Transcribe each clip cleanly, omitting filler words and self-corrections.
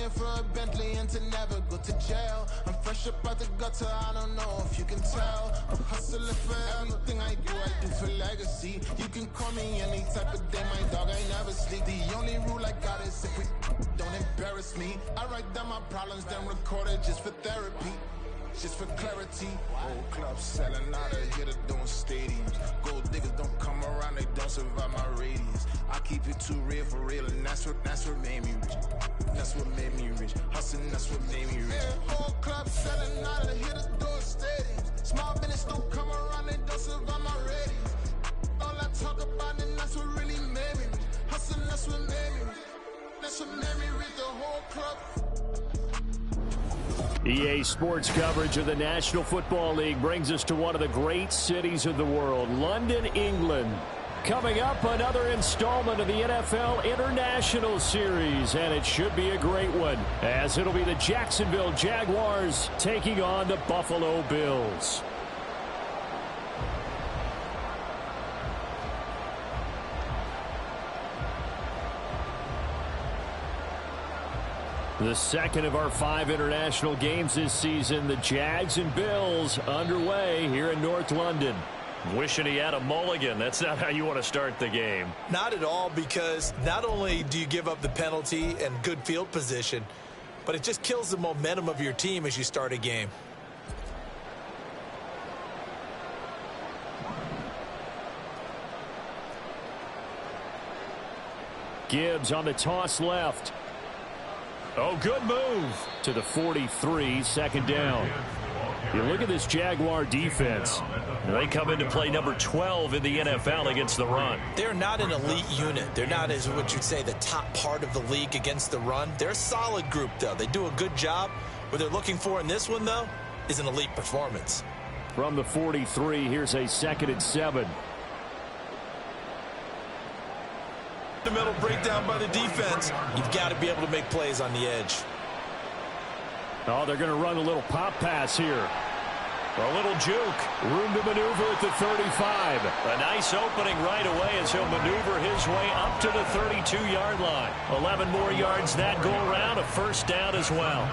paying for a Bentley and to never go to jail. I'm fresh up out the gutter, I don't know if you can tell. I'm hustling for everything I do for legacy. You can call me any type of day, my dog, I never sleep. The only rule I got is if we don't embarrass me. I write down my problems, then record it just for therapy. Just for clarity, whole club selling out of here to doing stadiums. Gold diggers don't come around, they don't survive my radius. I keep it too real for real, and that's what made me rich. That's what made me rich. Hustling, that's what made me rich. Yeah, whole club selling out of here to doing stadiums. Small business don't come around, they don't survive my radius. All I talk about, and that's what really made me rich. Hustling, that's what made me rich. That's what made me rich. The whole club. EA Sports coverage of the National Football League brings us to one of the great cities of the world, London, England. Coming up, another installment of the NFL International Series, and it should be a great one, as it'll be the Jacksonville Jaguars taking on the Buffalo Bills. The second of our 5 international games this season, the Jags and Bills underway here in North London. Wishing he had a mulligan. That's not how you want to start the game. Not at all, because not only do you give up the penalty and good field position, but it just kills the momentum of your team as you start a game. Gibbs on the toss left. Oh, good move to the 43, second down. You look at this Jaguar defense. They come into play number 12 in the NFL against the run. They're not an elite unit. They're not, as what you'd say, the top part of the league against the run. They're a solid group, though. They do a good job. What they're looking for in this one, though, is an elite performance. From the 43, here's a 2nd and 7. The middle breakdown by the defense. You've got to be able to make plays on the edge. Oh, they're going to run a little pop pass here. A little juke. Room to maneuver at the 35. A nice opening right away as he'll maneuver his way up to the 32-yard line. 11 more yards that go around, a first down as well.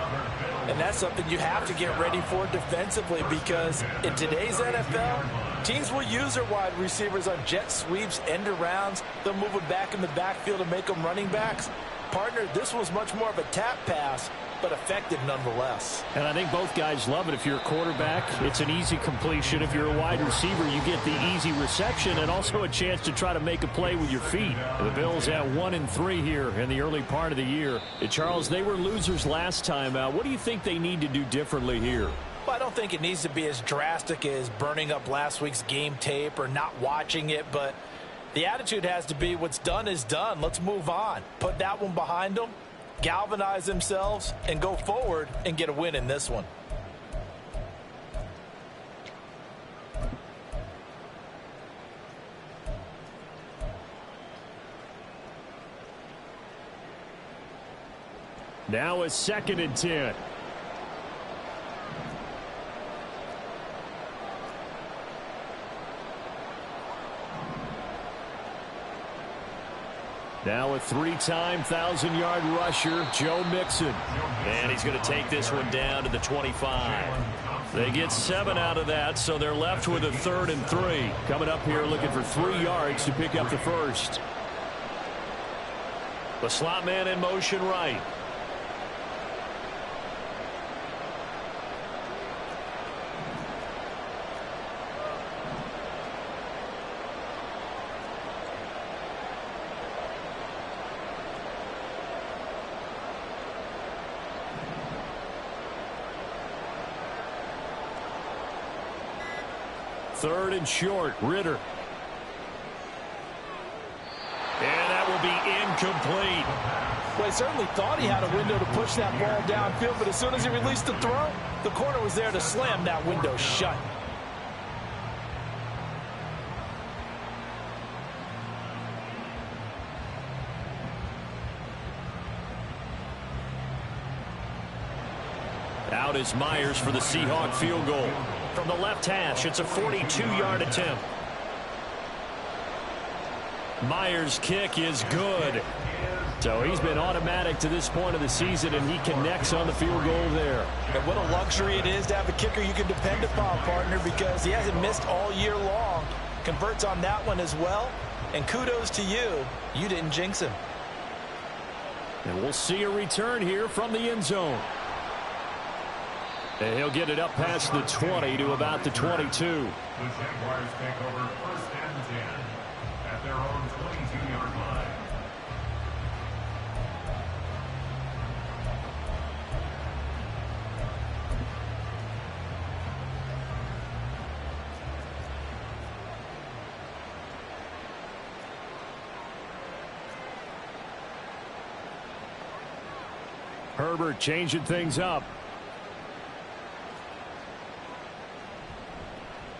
And that's something you have to get ready for defensively, because in today's NFL, teams will use their wide receivers on jet sweeps, end arounds. They'll move it back in the backfield and make them running backs. Partner, this was much more of a tap pass, but effective nonetheless. And I think both guys love it. If you're a quarterback, it's an easy completion. If you're a wide receiver, you get the easy reception and also a chance to try to make a play with your feet. The Bills at 1-3 here in the early part of the year. Charles, they were losers last time out. What do you think they need to do differently here? Well, I don't think it needs to be as drastic as burning up last week's game tape or not watching it, but the attitude has to be what's done is done. Let's move on. Put that one behind them, galvanize themselves, and go forward and get a win in this one. Now a 2nd and 10. Now a 3-time 1,000-yard rusher, Joe Mixon. And he's going to take this one down to the 25. They get 7 out of that, so they're left with a 3rd and 3. Coming up here looking for 3 yards to pick up the first. The slot man in motion right. Third and short, Ritter. And that will be incomplete. Well, he certainly thought he had a window to push that ball downfield, but as soon as he released the throw, the corner was there to slam that window shut. Out is Myers for the Seahawk field goal. From the left hash, it's a 42-yard attempt. Myers' kick is good. So he's been automatic to this point of the season, and he connects on the field goal there. And what a luxury it is to have a kicker you can depend upon, partner, because he hasn't missed all year long. Converts on that one as well. And kudos to you. You didn't jinx him. And we'll see a return here from the end zone. And he'll get it up past the 20 to about the 22. The Jaguars take over 1st and 10 at their own 22-yard line. Herbert changing things up.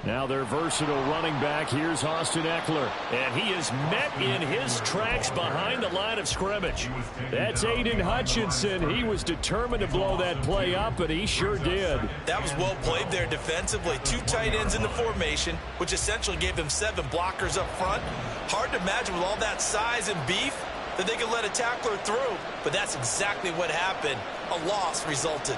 Now their versatile running back. Here's Austin Eckler. And he is met in his tracks behind the line of scrimmage. That's Aiden Hutchinson. He was determined to blow that play up, and he sure did. That was well played there defensively. 2 tight ends in the formation, which essentially gave them 7 blockers up front. Hard to imagine with all that size and beef that they could let a tackler through. But that's exactly what happened. A loss resulted.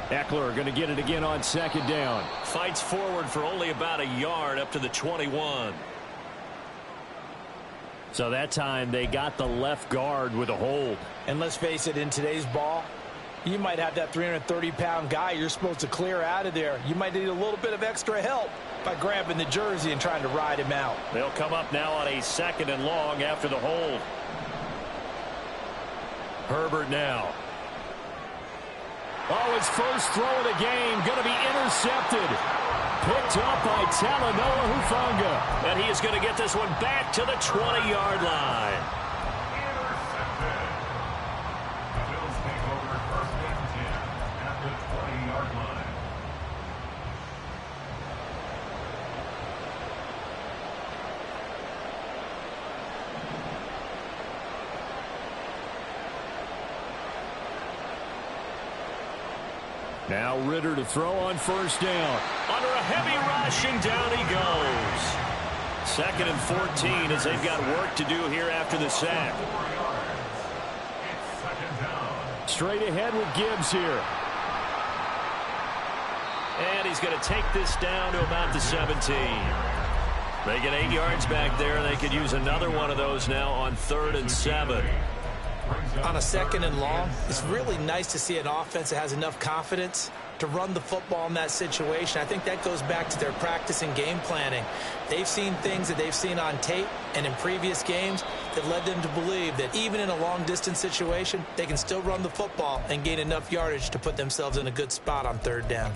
Eckler going to get it again on 2nd down. Fights forward for only about a yard up to the 21. So that time they got the left guard with a hold. And let's face it, in today's ball, you might have that 330-pound guy you're supposed to clear out of there. You might need a little bit of extra help by grabbing the jersey and trying to ride him out. They'll come up now on a 2nd and long after the hold. Herbert now. Oh, his first throw of the game going to be intercepted. Picked up by Talanoa Hufanga. And he is going to get this one back to the 20-yard line. Intercepted. The Bills take over 1st and 10 at the 20-yard line. Now Ritter to throw on 1st down. Under a heavy rush, and down he goes. 2nd and 14 as they've got work to do here after the sack. It's 2nd down. Straight ahead with Gibbs here. And he's going to take this down to about the 17. They get 8 yards back there. They could use another one of those now on 3rd and 7. On a 2nd and long, it's really nice to see an offense that has enough confidence to run the football in that situation. I think that goes back to their practice and game planning. They've seen things that they've seen on tape and in previous games that led them to believe that even in a long-distance situation, they can still run the football and gain enough yardage to put themselves in a good spot on 3rd down.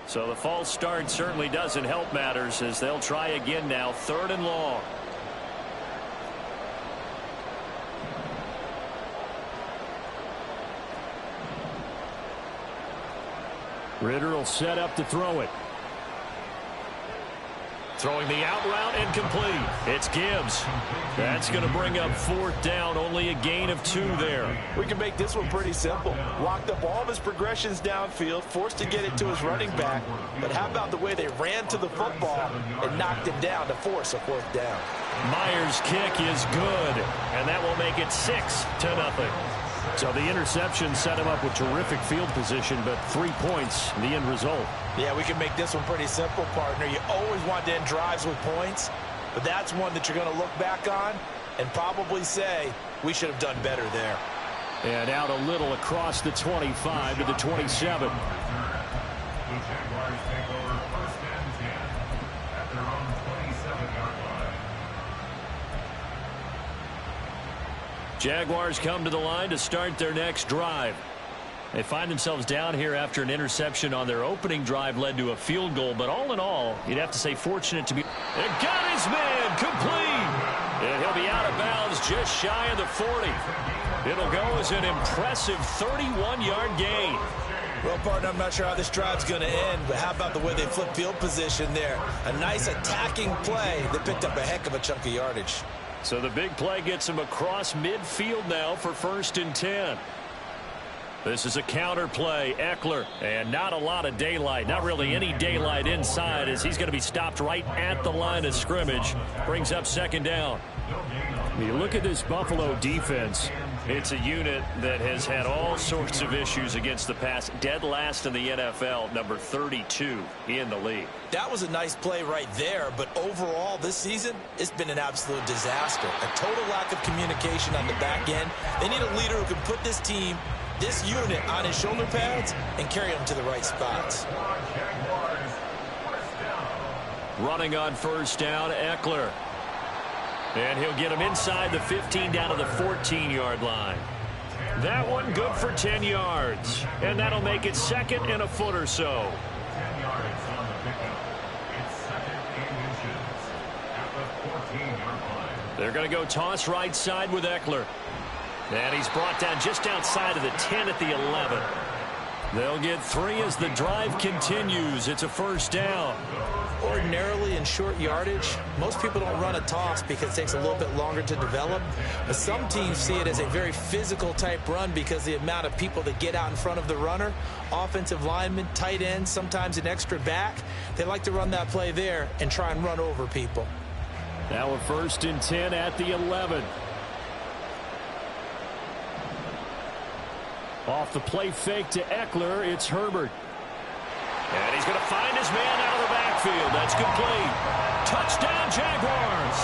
So the false start certainly doesn't help matters as they'll try again now, 3rd and long. Ritter will set up to throw it. Throwing the out route and complete. It's Gibbs. That's going to bring up 4th down. Only a gain of 2 there. We can make this one pretty simple. Locked up all of his progressions downfield, forced to get it to his running back. But how about the way they ran to the football and knocked him down to force a 4th down? Myers' kick is good, and that will make it 6-0. So the interception set him up with terrific field position, but 3 points, the end result. Yeah, we can make this one pretty simple, partner. You always want to end drives with points, but that's one that you're going to look back on and probably say, we should have done better there. And out a little across the 25 to the 27. The Jaguars take over 1st and 10 at their own 27-yard line. Jaguars come to the line to start their next drive. They find themselves down here after an interception on their opening drive led to a field goal. But all in all, you'd have to say fortunate to be. And got his man complete. And he'll be out of bounds just shy of the 40. It'll go as an impressive 31-yard gain. Well, partner, I'm not sure how this drive's going to end, but how about the way they flip field position there? A nice attacking play that picked up a heck of a chunk of yardage. So the big play gets him across midfield now for 1st and 10. This is a counter play. Eckler, and not a lot of daylight. Not really any daylight inside as he's going to be stopped right at the line of scrimmage. Brings up second down. You look at this Buffalo defense. It's a unit that has had all sorts of issues against the pass. Dead last in the NFL, number 32 in the league. That was a nice play right there, but overall this season, it's been an absolute disaster. A total lack of communication on the back end. They need a leader who can put this team, this unit, on his shoulder pads and carry them to the right spots. Running on first down, Eckler. And he'll get him inside the 15 down to the 14-yard line. That one good for 10 yards. And that'll make it second and a foot or so. 10 yards on the pickup. It's second and inches at the 14-yard line. They're going to go toss right side with Eckler. And he's brought down just outside of the 10 at the 11. They'll get 3 as the drive continues. It's a first down. Ordinarily in short yardage, most people don't run a toss because it takes a little bit longer to develop. But some teams see it as a very physical type run because the amount of people that get out in front of the runner, offensive linemen, tight ends, sometimes an extra back, they like to run that play there and try and run over people. Now a first and 10 at the 11. Off the play fake to Eckler, it's Herbert. And he's going to find his man out of the backfield. That's complete. Touchdown, Jaguars.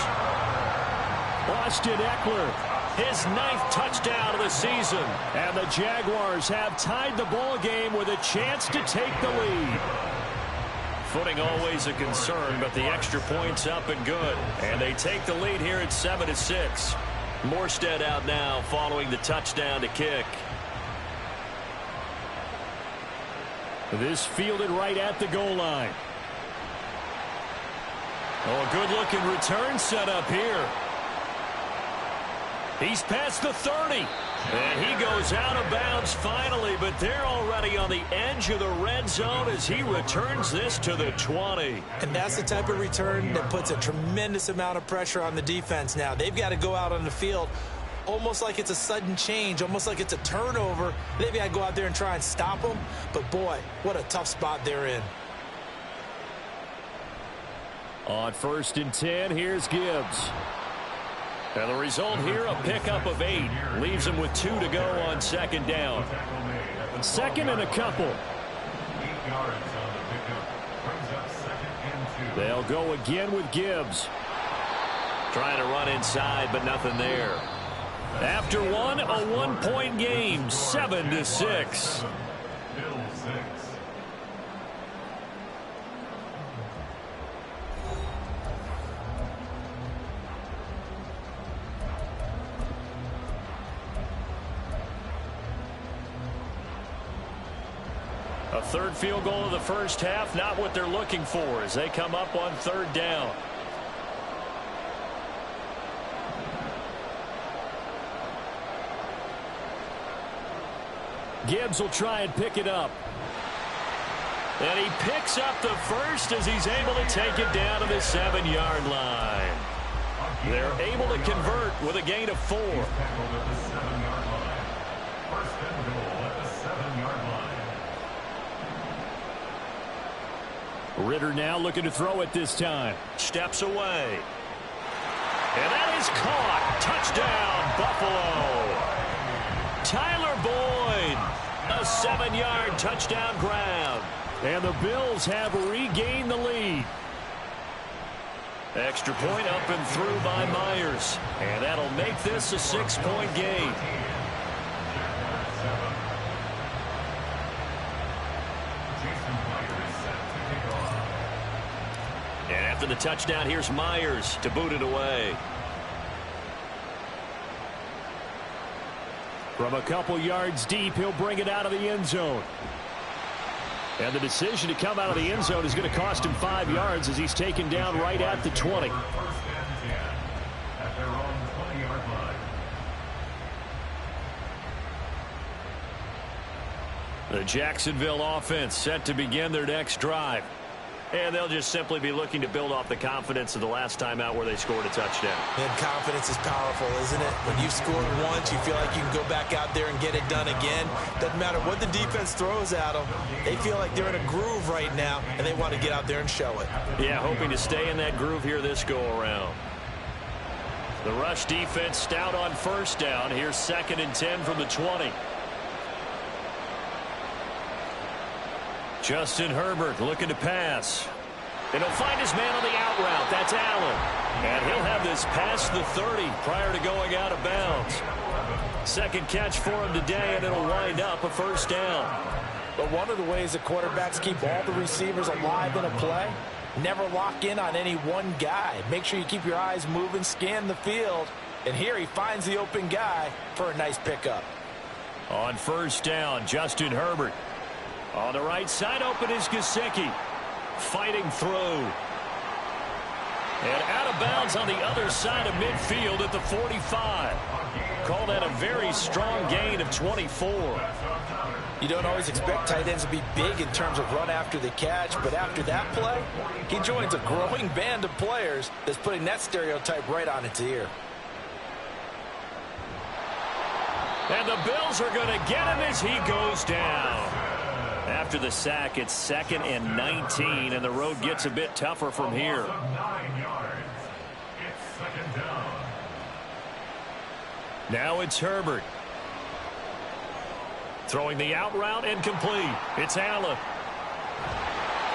Austin Eckler, His 9th touchdown of the season. and the Jaguars have tied the ball game with a chance to take the lead. Footing always a concern, but the extra point's up and good. And they take the lead here at 7-6. Morstead out now following the touchdown to kick. This fielded right at the goal line. Oh, a good-looking return set up here. He's past the 30. And he goes out of bounds finally, but they're already on the edge of the red zone as he returns this to the 20. And that's the type of return that puts a tremendous amount of pressure on the defense now. They've got to go out on the field almost like it's a sudden change, almost like it's a turnover. They've got to go out there and try and stop them. But, boy, what a tough spot they're in. On first and 10, here's Gibbs. And the result here, a pickup of 8. Leaves him with 2 to go on second down. Second and a couple. 8 yards on the pickup. Brings up second and 2. They'll go again with Gibbs. Trying to run inside, but nothing there. After one, a 1-point game, 7-6. Bill 6. A third field goal of the first half, not what they're looking for as they come up on third down. Gibbs will try and pick it up. And he picks up the first as he's able to take it down to the 7-yard line. They're able to convert with a gain of 4. Tackled at the 7-yard line. First and goal at the 7-yard line. Ritter now looking to throw it this time. Steps away. And that is caught. Touchdown, Buffalo. Tyler Boyd, a 7-yard touchdown grab. And the Bills have regained the lead. Extra point up and through by Myers. And that'll make this a 6-point game. And after the touchdown, here's Myers to boot it away. From a couple yards deep, he'll bring it out of the end zone. And the decision to come out of the end zone is going to cost him 5 yards as he's taken down right at the 20. First and 10 at their own 20-yard line. The Jacksonville offense set to begin their next drive. And they'll just simply be looking to build off the confidence of the last time out where they scored a touchdown. And confidence is powerful, isn't it? When you've scored once, you feel like you can go back out there and get it done again. Doesn't matter what the defense throws at them. They feel like they're in a groove right now, and they want to get out there and show it. Yeah, hoping to stay in that groove here this go-around. The rush defense stout on first down. Here's 2nd and 10 from the 20. Justin Herbert looking to pass. And he'll find his man on the out route. That's Allen. And he'll have this past the 30 prior to going out of bounds. Second catch for him today, and it'll wind up a first down. But one of the ways that quarterbacks keep all the receivers alive in a play, never lock in on any one guy. Make sure you keep your eyes moving, scan the field. And here he finds the open guy for a nice pickup. On first down, Justin Herbert. On the right side, open is Gesicki. Fighting through. And out of bounds on the other side of midfield at the 45. Call that a very strong gain of 24. You don't always expect tight ends to be big in terms of run after the catch, but after that play, he joins a growing band of players that's putting that stereotype right on its ear. And the Bills are going to get him as he goes down. After the sack, it's 2nd and 19, and the road gets a bit tougher from here. 9 yards. It's 2nd down. Now it's Herbert. Throwing the out route and complete. It's Allen.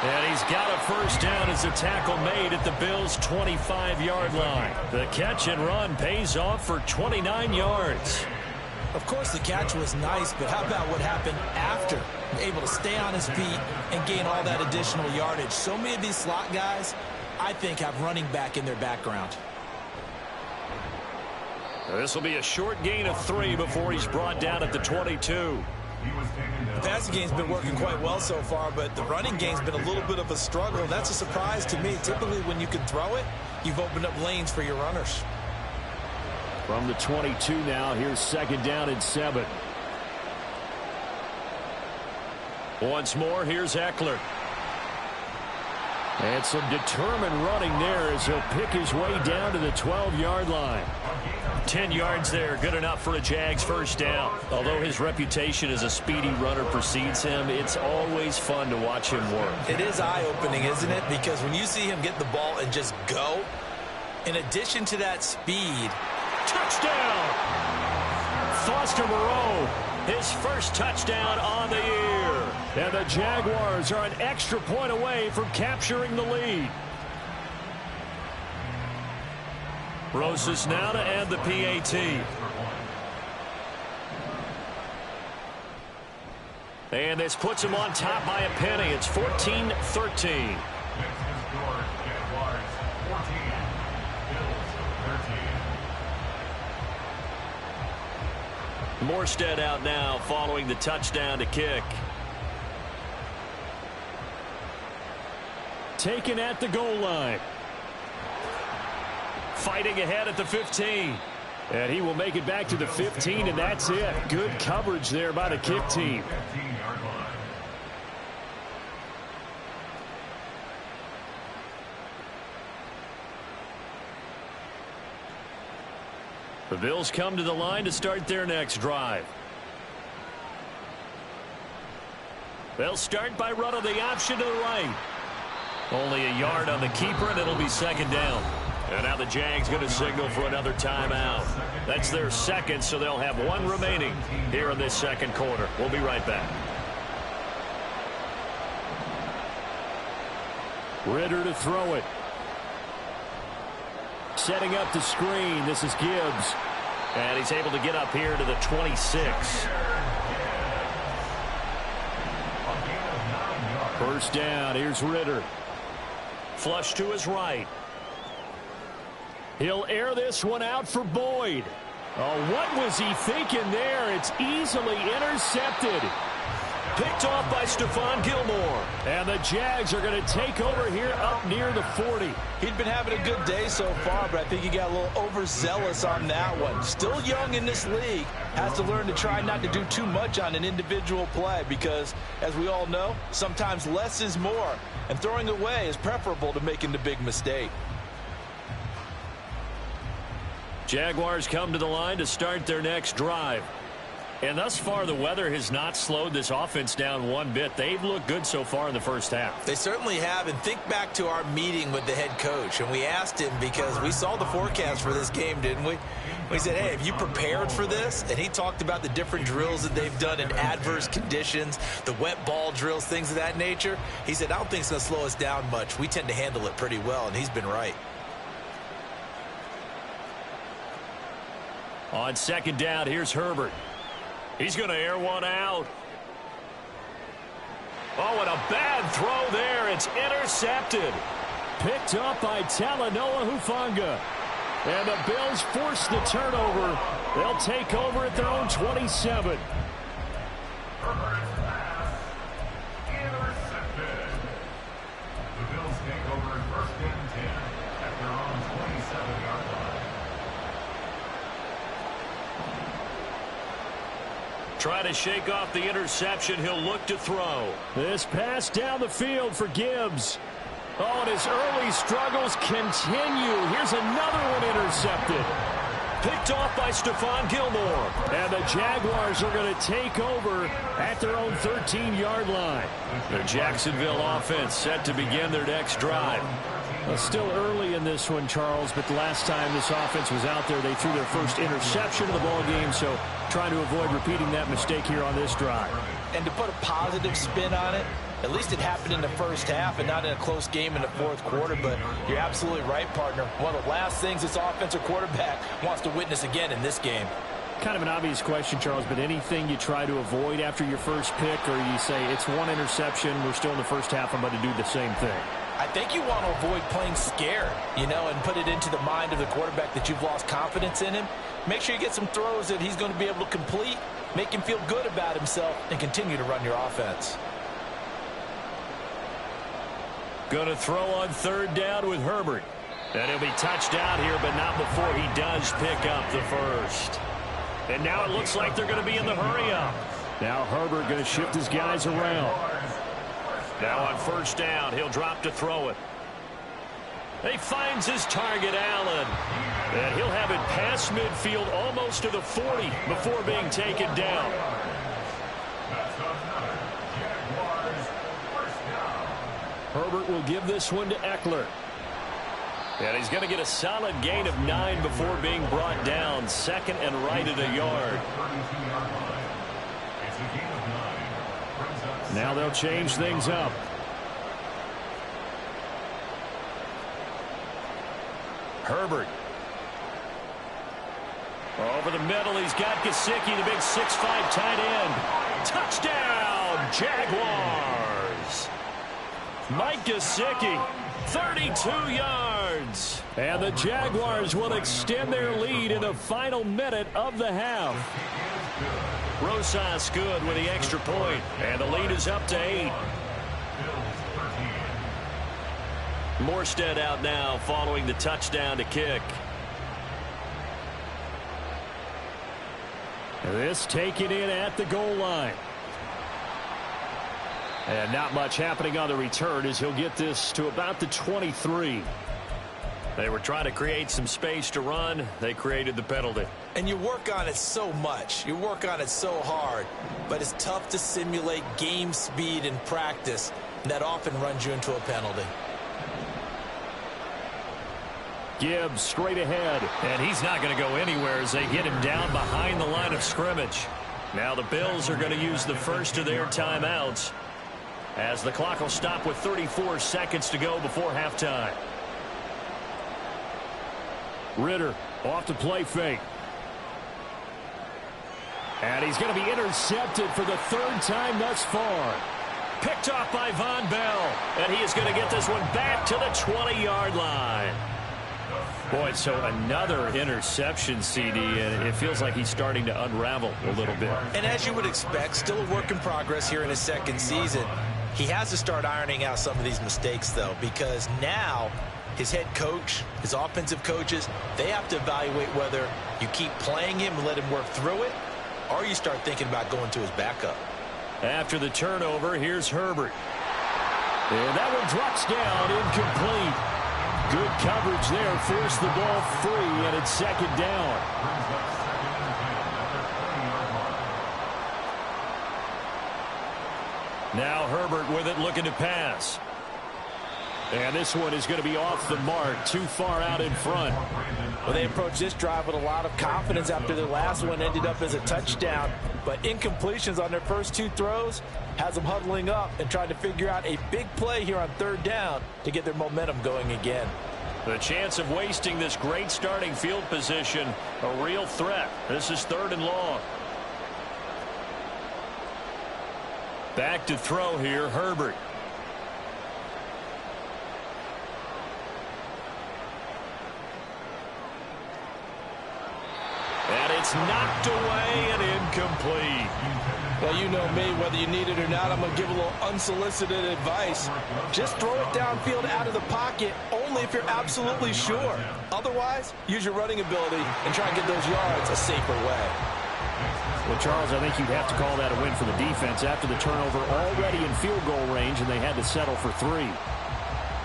And he's got a first down as a tackle made at the Bills' 25-yard line. The catch and run pays off for 29 yards. Of course, the catch was nice, but how about what happened after? Able to stay on his feet and gain all that additional yardage. So many of these slot guys, I think, have running back in their background. This will be a short gain of 3 before he's brought down at the 22. The passing game's been working quite well so far, but the running game's been a little bit of a struggle. That's a surprise to me. Typically, when you can throw it, you've opened up lanes for your runners. From the 22 now, here's 2nd down and 7. Once more, here's Eckler. And some determined running there as he'll pick his way down to the 12-yard line. 10 yards there, good enough for a Jags first down. Although his reputation as a speedy runner precedes him, it's always fun to watch him work. It is eye-opening, isn't it? Because when you see him get the ball and just go, in addition to that speed, touchdown! Foster Moreau, his first touchdown on the year. And the Jaguars are an extra point away from capturing the lead. Rosas now to end the PAT. And this puts him on top by a penny. It's 14-13. Morstead out now following the touchdown to kick. Taken at the goal line. Fighting ahead at the 15. And he will make it back to the 15, and that's it. Good coverage there by the kick team. The Bills come to the line to start their next drive. They'll start by running the option to the right. Only a yard on the keeper, and it'll be 2nd down. And now the Jags going to signal for another timeout. That's their 2nd, so they'll have 1 remaining here in this 2nd quarter. We'll be right back. Ritter to throw it. Setting up the screen. This is Gibbs. And he's able to get up here to the 26. First down. Here's Ritter. Flush to his right. He'll air this one out for Boyd. Oh, what was he thinking there? It's easily intercepted. Picked off by Stephon Gilmore. And the Jags are going to take over here up near the 40. He'd been having a good day so far, but I think he got a little overzealous on that one. Still young in this league. Has to learn to try not to do too much on an individual play because, as we all know, sometimes less is more. and throwing away is preferable to making the big mistake. Jaguars come to the line to start their next drive. And thus far, the weather has not slowed this offense down one bit. They've looked good so far in the first half. They certainly have. And think back to our meeting with the head coach. And we asked him, because we saw the forecast for this game, didn't we? We said, hey, have you prepared for this? And he talked about the different drills that they've done in adverse conditions, the wet ball drills, things of that nature. He said, I don't think it's going to slow us down much. We tend to handle it pretty well, and he's been right. On second down, here's Herbert. He's going to air one out. Oh, and a bad throw there. It's intercepted. Picked up by Talanoa Hufanga. And the Bills force the turnover. They'll take over at their own 27. Herbert's pass intercepted. The Bills take over first and 10 at their own 27-yard line. Try to shake off the interception. He'll look to throw. This pass down the field for Gibbs. Oh, and his early struggles continue. Here's another one intercepted. Picked off by Stephon Gilmore. And the Jaguars are going to take over at their own 13-yard line. The Jacksonville offense set to begin their next drive. Well, still early in this one, Charles, but the last time this offense was out there, they threw their first interception of the ball game, so trying to avoid repeating that mistake here on this drive. And to put a positive spin on it, at least it happened in the first half and not in a close game in the fourth quarter, but you're absolutely right, partner. One of the last things this offensive quarterback wants to witness again in this game. Kind of an obvious question, Charles, but anything you try to avoid after your first pick, or you say it's one interception, we're still in the first half, I'm going to do the same thing? I think you want to avoid playing scared, and put it into the mind of the quarterback that you've lost confidence in him. Make sure you get some throws that he's going to be able to complete, make him feel good about himself, and continue to run your offense. Going to throw on third down with Herbert. And he'll be touched down here, but not before he does pick up the first. And now it looks like they're going to be in the hurry-up. Now Herbert going to shift his guys around. Now on first down, he'll drop to throw it. He finds his target, Allen. And he'll have it past midfield almost to the 40 before being taken down. Herbert will give this one to Eckler. And he's going to get a solid gain of 9 before being brought down. Second and right at a yard. Now they'll change things up. Herbert. Over the middle, he's got Gesicki, the big 6'5" tight end. Touchdown, Jaguars. Mike Gesicki, 32 yards. And the Jaguars will extend their lead in the final minute of the half. Rosas good with the extra point, and the lead is up to 8. Morstead out now following the touchdown to kick. This taken in at the goal line. And not much happening on the return as he'll get this to about the 23. They were trying to create some space to run. They created the penalty. And you work on it so much. You work on it so hard. But it's tough to simulate game speed in practice. That often runs you into a penalty. Gibbs straight ahead. And he's not going to go anywhere as they get him down behind the line of scrimmage. Now the Bills are going to use the first of their timeouts, as the clock will stop with 34 seconds to go before halftime. Ritter off the play fake. And he's going to be intercepted for the third time thus far. Picked off by Von Bell. And he is going to get this one back to the 20-yard line. Boy, so another interception, CD, and it feels like he's starting to unravel a little bit. And as you would expect, still a work in progress here in his second season. He has to start ironing out some of these mistakes, though, because now his head coach, his offensive coaches, they have to evaluate whether you keep playing him and let him work through it, or you start thinking about going to his backup. After the turnover, here's Herbert. And that one drops down, incomplete. Good coverage there, forced the ball free, and it's second down. Now Herbert with it, looking to pass. And this one is going to be off the mark, too far out in front. Well, they approached this drive with a lot of confidence after their last one ended up as a touchdown. But incompletions on their first two throws has them huddling up and trying to figure out a big play here on third down to get their momentum going again. The chance of wasting this great starting field position, a real threat. This is 3rd and long. Back to throw here, Herbert. And it's knocked away and incomplete. Well, you know me, whether you need it or not, I'm going to give a little unsolicited advice. Just throw it downfield out of the pocket, only if you're absolutely sure. Otherwise, use your running ability and try and get those yards a safer way. Well, Charles, I think you'd have to call that a win for the defense after the turnover already in field goal range, and they had to settle for 3.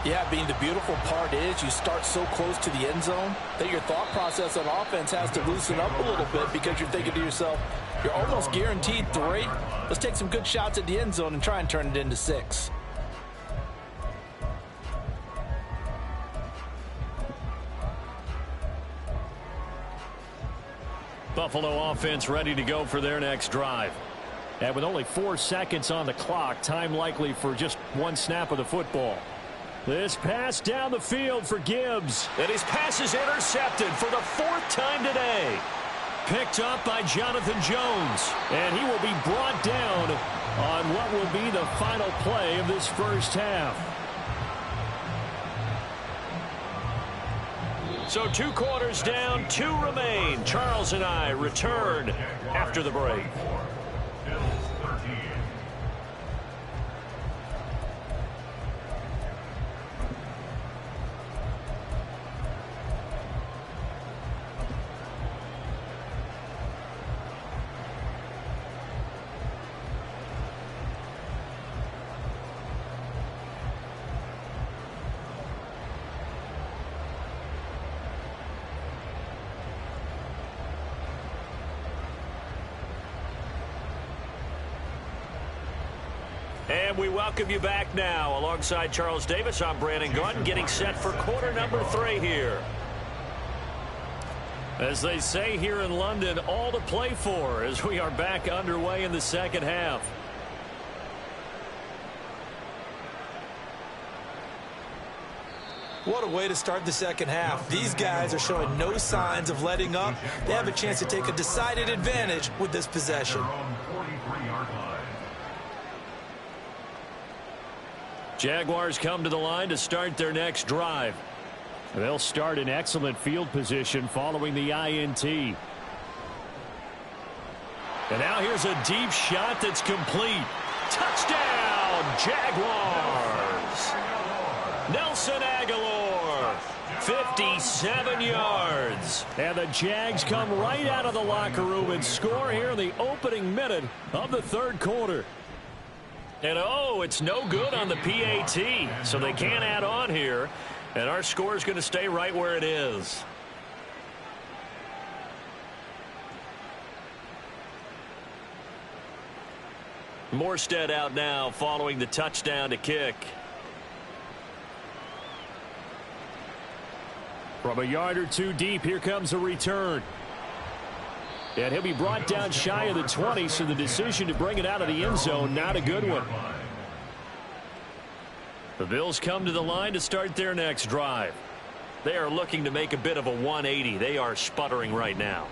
Yeah, Bean, the beautiful part is you start so close to the end zone that your thought process on offense has to loosen up a little bit because you're thinking to yourself, you're almost guaranteed 3. Let's take some good shots at the end zone and try and turn it into 6. Buffalo offense ready to go for their next drive. And with only 4 seconds on the clock, time likely for just 1 snap of the football. This pass down the field for Gibbs. And his pass is intercepted for the 4th time today. Picked up by Jonathan Jones. And he will be brought down on what will be the final play of this first half. So 2 quarters down, 2 remain. Charles and I return after the break. And we welcome you back now. Alongside Charles Davis, I'm Brandon Gaudin, getting set for quarter number 3 here. As they say here in London, all to play for as we are back underway in the second half. What a way to start the second half. These guys are showing no signs of letting up. They have a chance to take a decided advantage with this possession. Jaguars come to the line to start their next drive. They'll start in excellent field position following the INT. And now here's a deep shot that's complete. Touchdown, Jaguars! Nelson Aguilar, 57 yards. And the Jags come right out of the locker room and score here in the opening minute of the 3rd quarter. And oh, it's no good on the PAT, so they can't add on here. And our score is going to stay right where it is. Morstead out now following the touchdown to kick. From a yard or 2 deep, here comes a return. And he'll be brought down shy of the 20, so the decision to bring it out of the end zone, not a good one. The Bills come to the line to start their next drive. They are looking to make a bit of a 180. They are sputtering right now.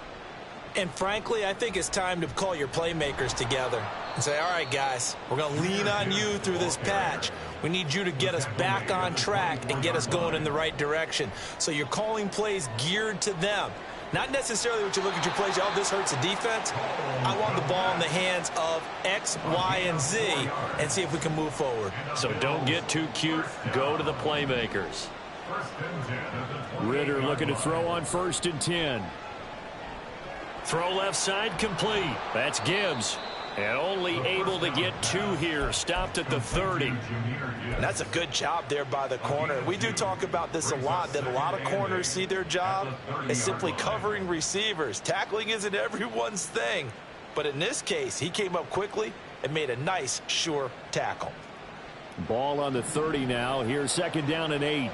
And frankly, I think it's time to call your playmakers together and say, all right, guys, we're going to lean on you through this patch. We need you to get us back on track and get us going in the right direction. So you're calling plays geared to them. Not necessarily what you look at your plays, oh, this hurts the defense. I want the ball in the hands of X, Y, and Z and see if we can move forward. So don't get too cute. Go to the playmakers. Ritter looking to throw on 1st and 10. Throw left side complete. That's Gibbs. And only able to get 2 here. Stopped at the 30. And that's a good job there by the corner. We do talk about this a lot, that a lot of corners see their job as simply covering receivers. Tackling isn't everyone's thing. But in this case, he came up quickly and made a nice, sure tackle. Ball on the 30 now. Here's 2nd down and 8.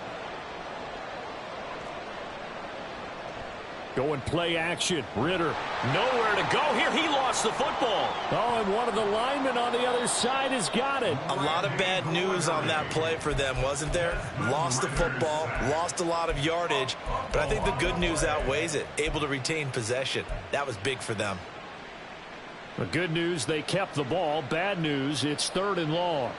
Going play action. Ritter. Nowhere to go here. He lost the football. Oh, and one of the linemen on the other side has got it. A lot of bad news on that play for them, wasn't there? Lost the football, lost a lot of yardage, but I think the good news outweighs it. Able to retain possession. That was big for them. The good news, they kept the ball. Bad news, it's 3rd and long.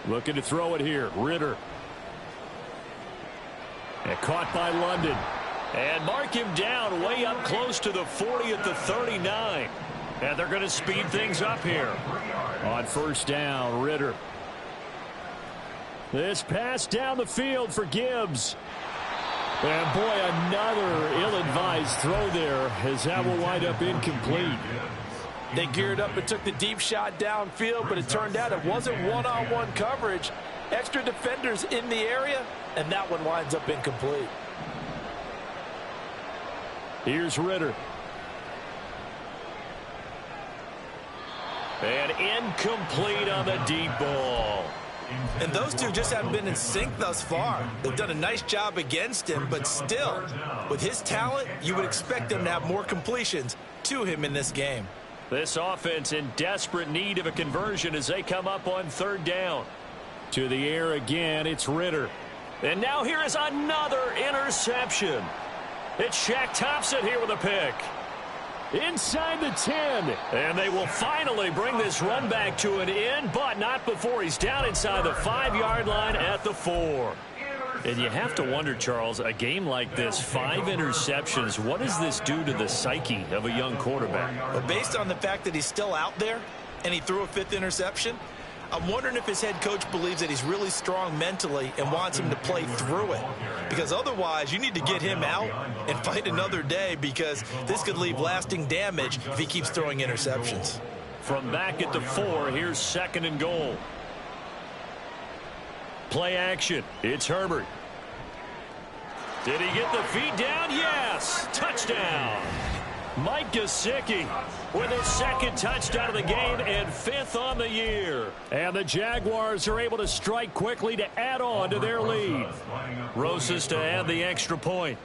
Looking to throw it here. Ritter. And caught by London. And mark him down way up close to the 40 at the 39. And they're going to speed things up here. On 1st down, Ritter. This pass down the field for Gibbs. And boy, another ill-advised throw there, as that will wind up incomplete. They geared up and took the deep shot downfield, but it turned out it wasn't one-on-one coverage. Extra defenders in the area, and that one winds up incomplete. Here's Ritter. And incomplete on the deep ball. And those two just haven't been in sync thus far. They've done a nice job against him, but still, with his talent, you would expect them to have more completions to him in this game. This offense in desperate need of a conversion as they come up on 3rd down. To the air again, it's Ritter. And now here is another interception. It's Shaq Thompson here with a pick. Inside the 10. And they will finally bring this run back to an end, but not before he's down inside the 5-yard line at the 4. And you have to wonder, Charles, a game like this, 5 interceptions, what does this do to the psyche of a young quarterback? Well, based on the fact that he's still out there and he threw a 5th interception, I'm wondering if his head coach believes that he's really strong mentally and wants him to play through it. Because otherwise, you need to get him out and fight another day, because this could leave lasting damage if he keeps throwing interceptions. From back at the 4, here's 2nd and goal. Play action. It's Herbert. Did he get the feet down? Yes. Touchdown. Mike Gesicki with his 2nd touchdown of the game and 5th on the year. And the Jaguars are able to strike quickly to add on to their lead. Rosas to add the extra point.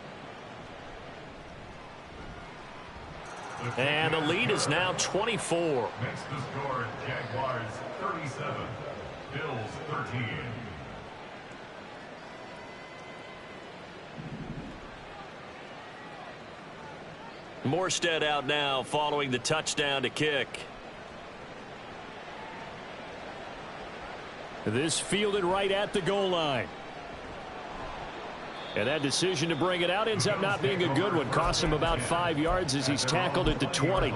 And the lead is now 24. Next to score, Jaguars 37, Bills 13. Morstead out now following the touchdown to kick. This fielded right at the goal line. And that decision to bring it out ends up not being a good one. Costs him about 5 yards as he's tackled at the 20.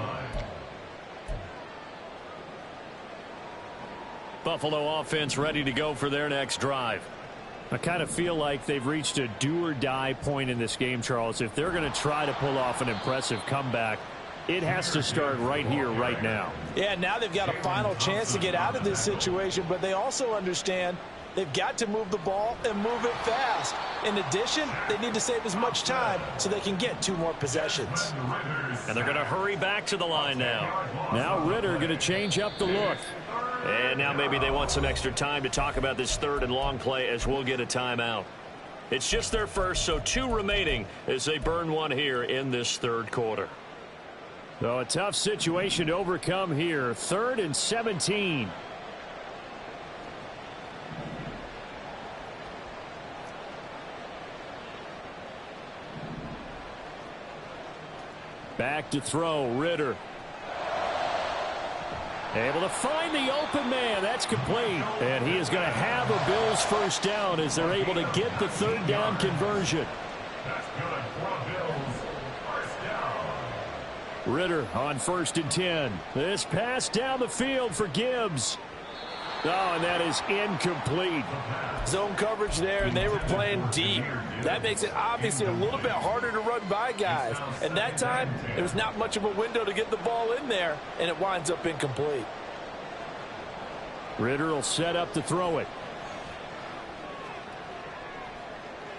Buffalo offense ready to go for their next drive. I kind of feel like they've reached a do-or-die point in this game, Charles. If they're going to try to pull off an impressive comeback, it has to start right here, right now. Yeah, now they've got a final chance to get out of this situation, but they also understand they've got to move the ball and move it fast. In addition, they need to save as much time so they can get 2 more possessions. And they're going to hurry back to the line now. Now Ritter going to change up the look. And now maybe they want some extra time to talk about this 3rd and long play, as we'll get a timeout. It's just their first, so 2 remaining as they burn 1 here in this 3rd quarter. So a tough situation to overcome here. 3rd and 17. Back to throw, Ritter. Able to find the open man. That's complete. And he is going to have a Bills 1st down as they're able to get the 3rd down conversion. That's good for Bills. 1st down. Ritter on 1st and 10. This pass down the field for Gibbs. Oh, and that is incomplete. Zone coverage there, and they were playing deep. That makes it obviously a little bit harder to run by guys. And that time, there was not much of a window to get the ball in there, and it winds up incomplete. Ritter will set up to throw it.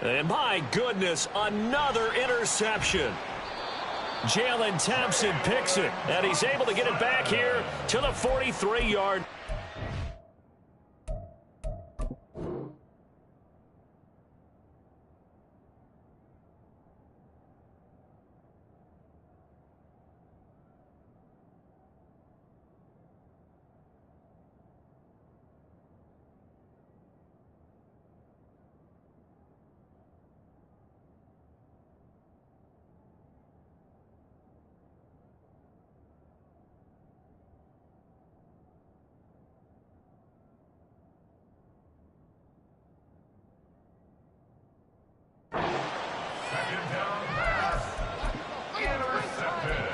And my goodness, another interception. Jalen Thompson picks it, and he's able to get it back here to the 43-yard. Second down pass. Intercepted.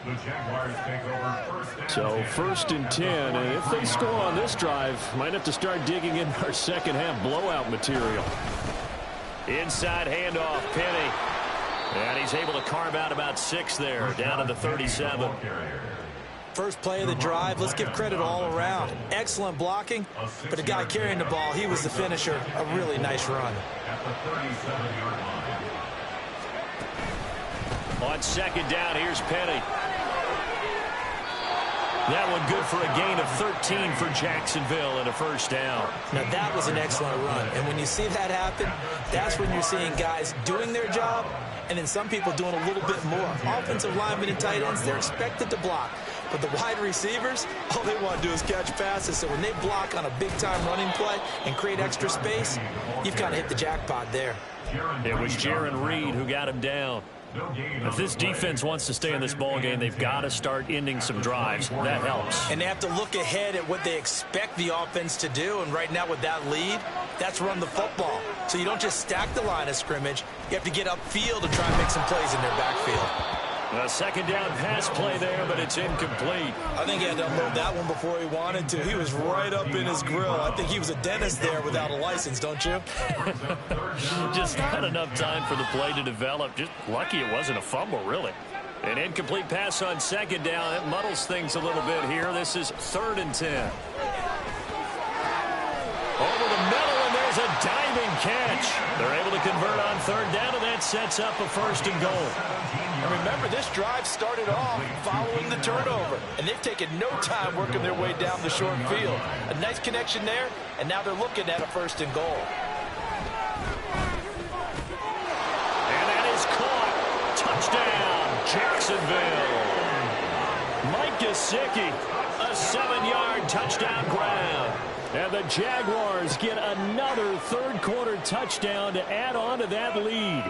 The Jaguars take over first and So 10. first and 10, and if they score on this drive, might have to start digging in our second half blowout material. Inside handoff, Penny. And he's able to carve out about 6 there, down to the 37. First play of the drive, let's give credit all around. Excellent blocking, but the guy carrying the ball, he was the finisher. A really nice run. At the 37-yard line. On second down, here's Penny. That one good for a gain of 13 for Jacksonville and a first down. Now that was an excellent run, and when you see that happen, that's when you're seeing guys doing their job, and then some people doing a little bit more. Offensive linemen and tight ends, they're expected to block. But the wide receivers, all they want to do is catch passes. So when they block on a big-time running play and create extra space, you've kind of hit the jackpot there. It was Jaron Reed who got him down. If this defense wants to stay in this ballgame, they've got to start ending some drives. That helps. And they have to look ahead at what they expect the offense to do. And right now with that lead, that's run the football. So you don't just stack the line of scrimmage. You have to get upfield and try and make some plays in their backfield. A second down pass play there, but it's incomplete. I think he had to unload that one before he wanted to. He was right up in his grill. I think he was a dentist there without a license, don't you? Just not enough time for the play to develop. Just lucky it wasn't a fumble, really. An incomplete pass on second down. It muddles things a little bit here. This is 3rd and 10. Over the middle, and there's a diving catch. They're able to convert on 3rd down, and that sets up a 1st and goal. And remember, this drive started off following the turnover, and they've taken no time working their way down the short field. A nice connection there, and now they're looking at a 1st and goal. And that is caught. Touchdown, Jacksonville. Mike Gesicki, a 7-yard touchdown grab. And the Jaguars get another third-quarter touchdown to add on to that lead.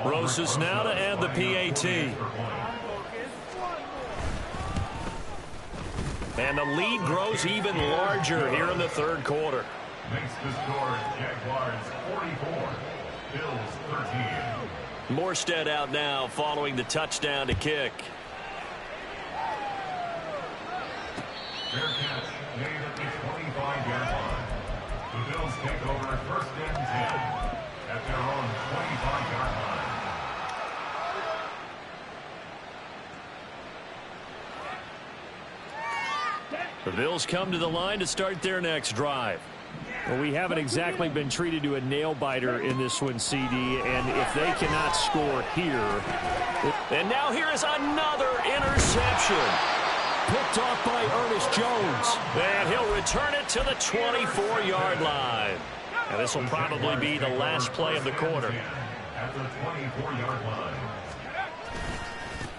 Rosas now to add the PAT. And the lead grows even larger here in the 3rd quarter. Makes the score Jaguars 44, Bills 13. Morstead out now following the touchdown to kick. Fair catch made at the 25-yard line. The Bills take over 1st and 10 at their own 25-yard line. The Bills come to the line to start their next drive. Well, we haven't exactly been treated to a nail-biter in this one, CD, and if they cannot score here... And now here is another interception. Picked off by Ernest Jones. And he'll return it to the 24-yard line. And this will probably be the last play of the quarter. At the 24-yard line.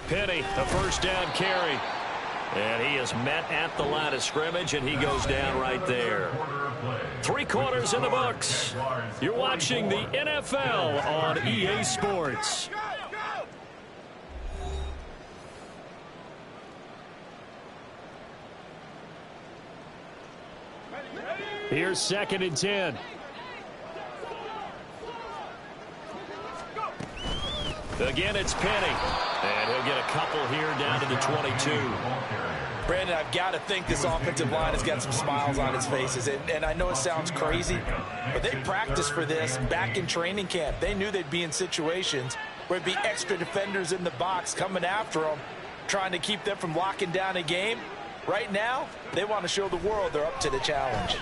Penny, the 1st down carry. And he is met at the line of scrimmage, and he goes down right there. 3 quarters in the books. You're watching the NFL on EA Sports. Here's 2nd and 10. Again, it's Penny. And he'll get a couple here down to the 22. Brandon, I've got to think this offensive line has got some smiles on its faces. And I know it sounds crazy, but they practiced for this back in training camp. They knew they'd be in situations where there'd be extra defenders in the box coming after them, trying to keep them from locking down a game. Right now, they want to show the world they're up to the challenge.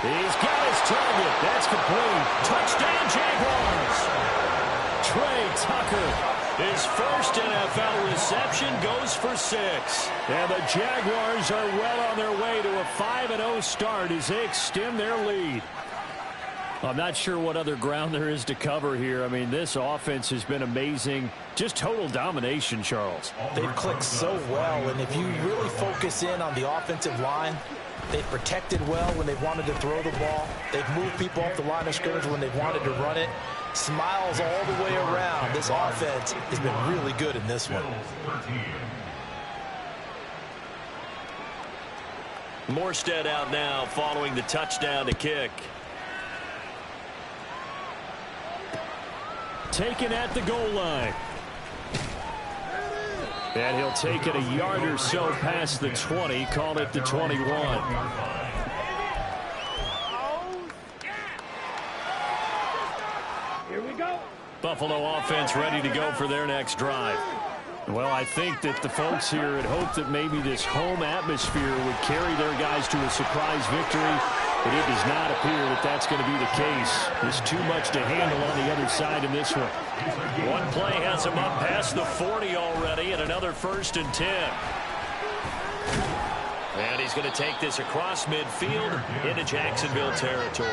He's got his target. That's complete. Touchdown, Jaguars. Trey Tucker. His first NFL reception goes for 6. And the Jaguars are well on their way to a 5-0 start as they extend their lead. I'm not sure what other ground there is to cover here. I mean, this offense has been amazing. Just total domination, Charles. They've clicked so well, and if you really focus in on the offensive line, they've protected well when they wanted to throw the ball. They've moved people off the line of scrimmage when they wanted to run it. Smiles all the way around. This offense has been really good in this one. Morstead out now following the touchdown to kick. Taken at the goal line. And he'll take it a yard or so past the 20, call it the 21. Buffalo offense ready to go for their next drive. Well, I think that the folks here had hoped that maybe this home atmosphere would carry their guys to a surprise victory, but it does not appear that that's going to be the case. There's too much to handle on the other side in this one. One play has him up past the 40 already, and another 1st and 10. And he's going to take this across midfield into Jacksonville territory.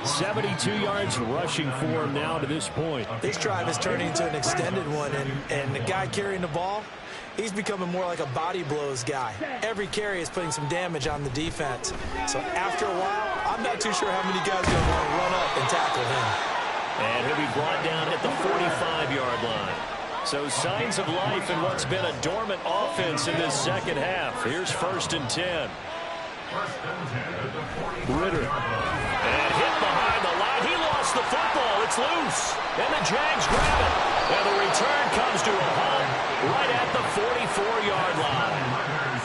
72 yards rushing for him now to this point. This drive is turning into an extended one, and the guy carrying the ball, he's becoming more like a body blows guy. Every carry is putting some damage on the defense. So after a while, I'm not too sure how many guys are going to want to run up and tackle him. And he'll be brought down at the 45-yard line. So signs of life in what's been a dormant offense in this second half. Here's 1st and 10. Ritter. And hit behind the line. He lost the football. It's loose. And the Jags grab it. And the return comes to a halt right at the 44-yard line.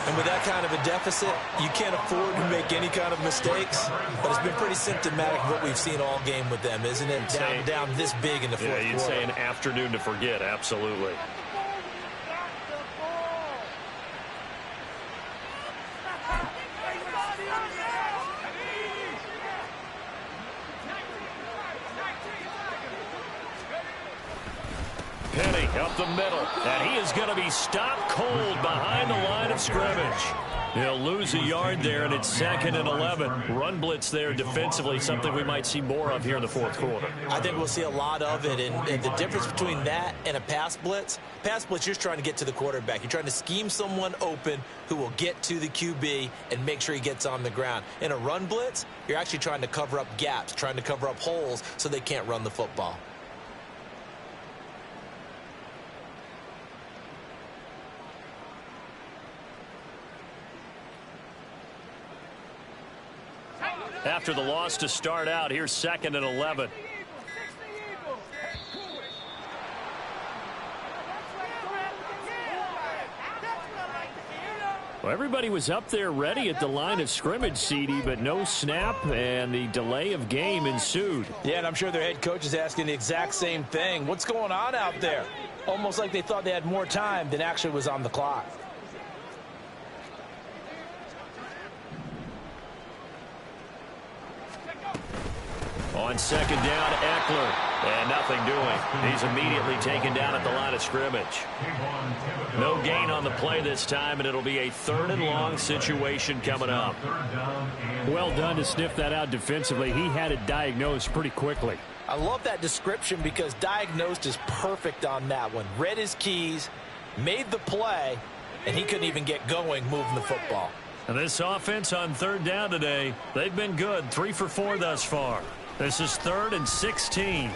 And with that kind of a deficit, you can't afford to make any kind of mistakes. But it's been pretty symptomatic of what we've seen all game with them, isn't it? Down this big in the fourth quarter. You'd say an afternoon to forget. Absolutely. Penny up the middle, and he is going to be stopped cold behind the line of scrimmage. He'll lose a yard there, and it's 2nd and 11. Run blitz there defensively, something we might see more of here in the fourth quarter. I think we'll see a lot of it, and the difference between that and a pass blitz, you're just trying to get to the quarterback. You're trying to scheme someone open who will get to the QB and make sure he gets on the ground. In a run blitz, you're actually trying to cover up gaps, trying to cover up holes so they can't run the football. After the loss to start out, here's 2nd and 11. Well, everybody was up there ready at the line of scrimmage, CD, but no snap, and the delay of game ensued. Yeah, and I'm sure their head coach is asking the exact same thing. What's going on out there? Almost like they thought they had more time than actually was on the clock. On 2nd down, Eckler. And nothing doing. He's immediately taken down at the line of scrimmage. No gain on the play this time, and it'll be a 3rd and long situation coming up. Well done to sniff that out defensively. He had it diagnosed pretty quickly. I love that description because diagnosed is perfect on that one. Read his keys, made the play, and he couldn't even get going moving the football. And this offense on 3rd down today, they've been good. 3 for 4 thus far. This is 3rd and 16.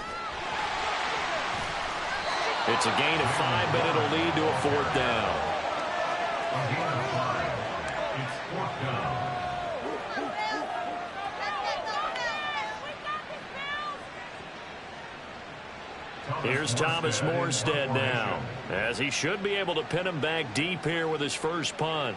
It's a gain of 5, but it'll lead to a 4th down. It's 4th down. Here's Thomas Morstead now, as he should be able to pin him back deep here with his first punt.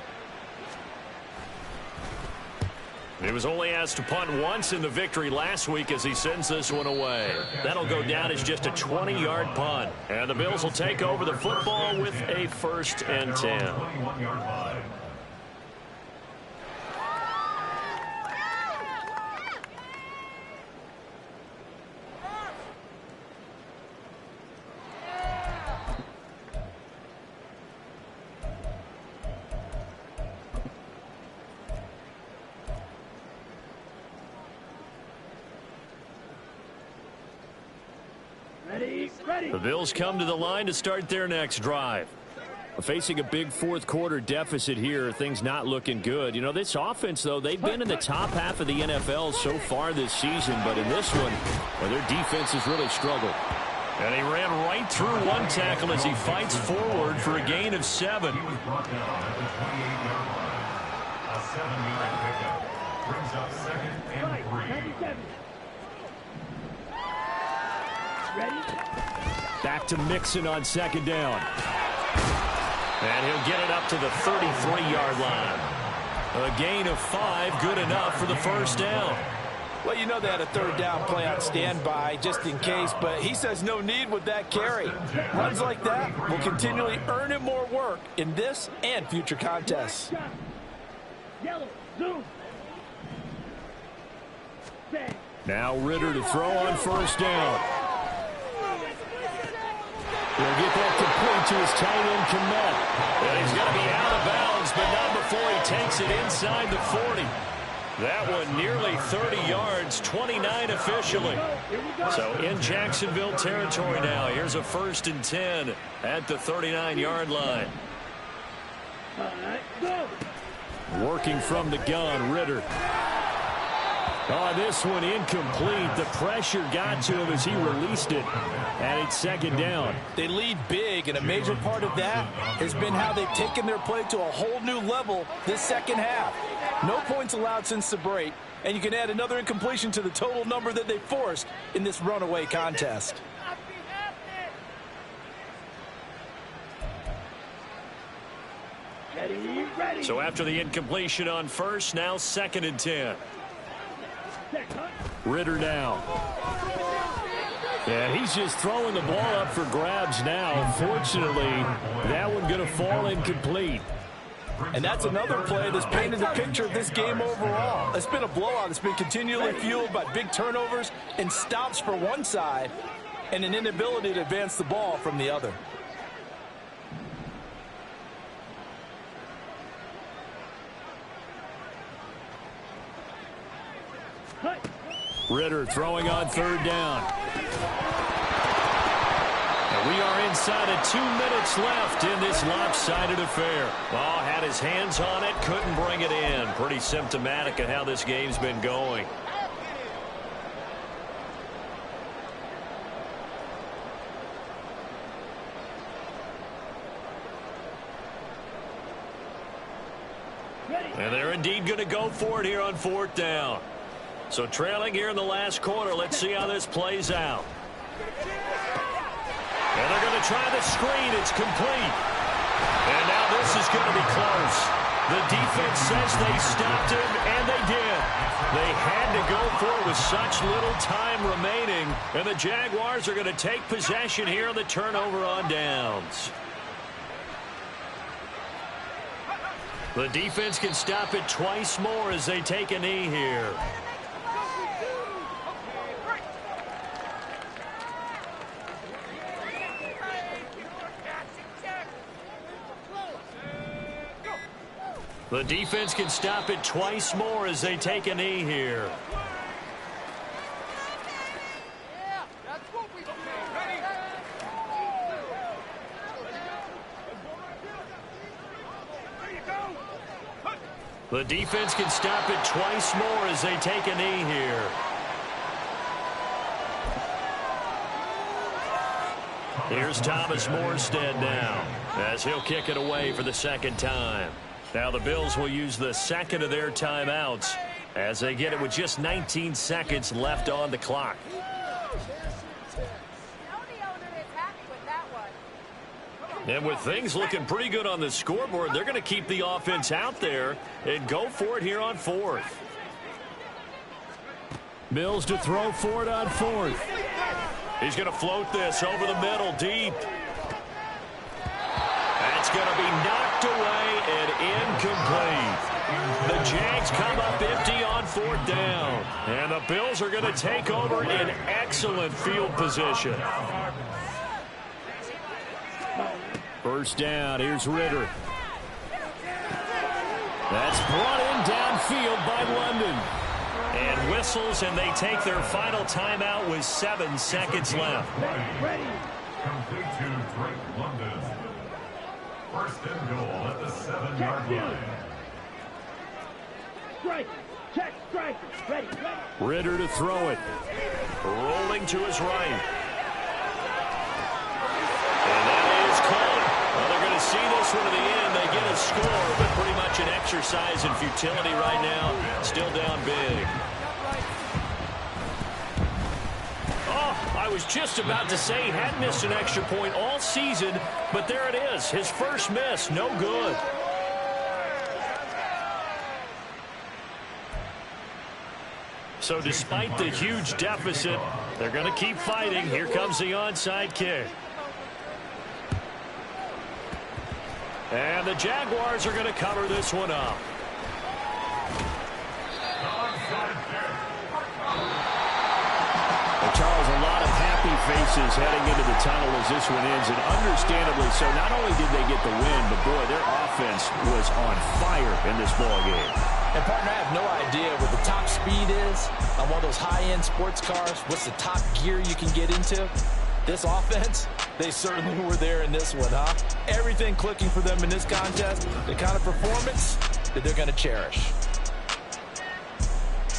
He was only asked to punt once in the victory last week as he sends this one away. That'll go down as just a 20-yard punt. And the Bills will take over the football with a 1st and 10. The Bills come to the line to start their next drive. Facing a big fourth-quarter deficit here, things not looking good. You know, this offense, though, they've been in the top half of the NFL so far this season, but in this one, well, their defense has really struggled. And he ran right through one tackle as he fights forward for a gain of 7. He was brought down at the 28-yard line. A 7-yard pickup brings up 2nd and 3. Back to Mixon on 2nd down. And he'll get it up to the 33-yard line. A gain of 5, good enough for the 1st down. Well, you know they had a 3rd down play on standby just in case, but he says no need with that carry. Runs like that will continually earn him more work in this and future contests. Now Ritter to throw on 1st down. He'll get that complete to his tight end, Kmet. And he's going to be out of bounds, but not before he takes it inside the 40. That one nearly 30 yards, 29 officially. So in Jacksonville territory now. Here's a 1st and 10 at the 39-yard line. Working from the gun, Ritter. Oh, this one incomplete. The pressure got to him as he released it. And it's 2nd down. They lead big, and a major part of that has been how they've taken their play to a whole new level this second half. No points allowed since the break, and you can add another incompletion to the total number that they forced in this runaway contest. So after the incompletion on 1st, now 2nd and 10. Ritter now. Yeah, he's just throwing the ball up for grabs now. Fortunately, that one going to fall incomplete. And that's another play that's painted the picture of this game overall. It's been a blowout. It's been continually fueled by big turnovers and stops for one side and an inability to advance the ball from the other. Ritter throwing on 3rd down. And we are inside of 2 minutes left in this lopsided affair. Oh, had his hands on it, couldn't bring it in. Pretty symptomatic of how this game's been going. And they're indeed going to go for it here on 4th down. So trailing here in the last quarter, let's see how this plays out. And they're going to try the screen. It's complete. And now this is going to be close. The defense says they stopped him, and they did. They had to go for it with such little time remaining. And the Jaguars are going to take possession here on the turnover on downs. The defense can stop it twice more as they take a knee here. The defense can stop it twice more as they take a knee here. The defense can stop it twice more as they take a knee here. Here's Thomas Morstead now as he'll kick it away for the 2nd time. Now the Bills will use the 2nd of their timeouts as they get it with just 19 seconds left on the clock. And with things looking pretty good on the scoreboard, they're going to keep the offense out there and go for it here on 4th. Bills to throw for it on 4th. He's going to float this over the middle, deep. That's going to be knocked away and incomplete. The Jags come up empty on 4th down. And the Bills are going to take over in excellent field position. First down, here's Ritter. That's brought in downfield by London. And whistles, and they take their final timeout with 7 seconds left. Ready. Complete to Drake London. First and goal at the 7-yard line. Strike. Check. Strike. Ready. Ritter to throw it. Rolling to his right. And that is caught. Well, they're going to see this one to the end. They get a score, but pretty much an exercise in futility right now. Still down big. Oh, I was just about to say he had missed an extra point all season, but there it is. His first miss, no good. So despite the huge deficit, they're going to keep fighting. Here comes the onside kick. And the Jaguars are going to cover this one up. Well, Charles, a lot of happy faces heading into the tunnel as this one ends, and understandably so. Not only did they get the win, but boy, their offense was on fire in this ball game. And, partner, I have no idea what the top speed is on one of those high-end sports cars. What's the top gear you can get into? This offense, they certainly were there in this one, huh? Everything clicking for them in this contest, the kind of performance that they're going to cherish.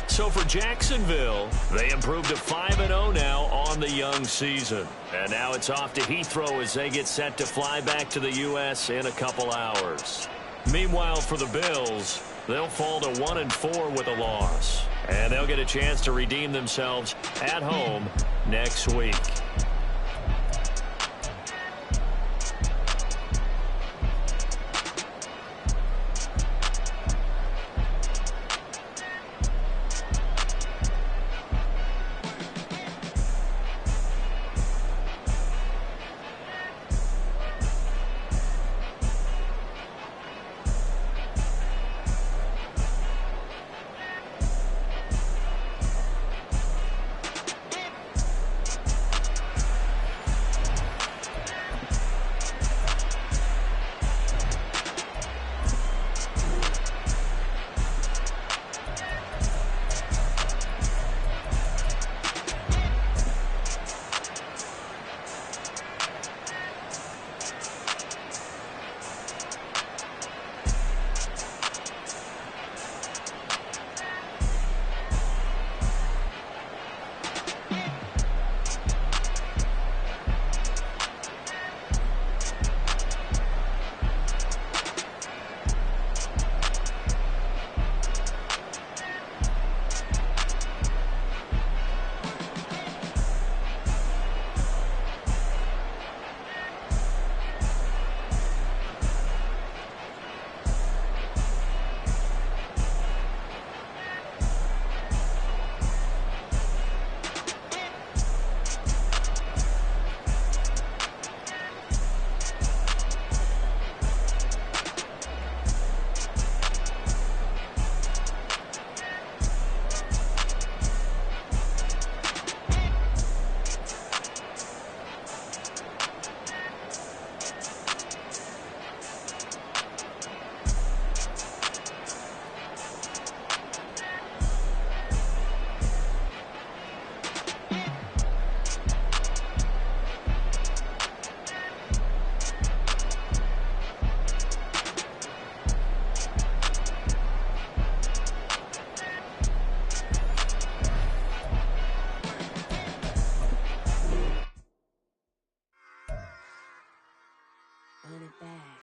So for Jacksonville, they improved to 5-0 now on the young season. And now it's off to Heathrow as they get set to fly back to the U.S. in a couple hours. Meanwhile, for the Bills, they'll fall to 1-4 with a loss. And they'll get a chance to redeem themselves at home next week.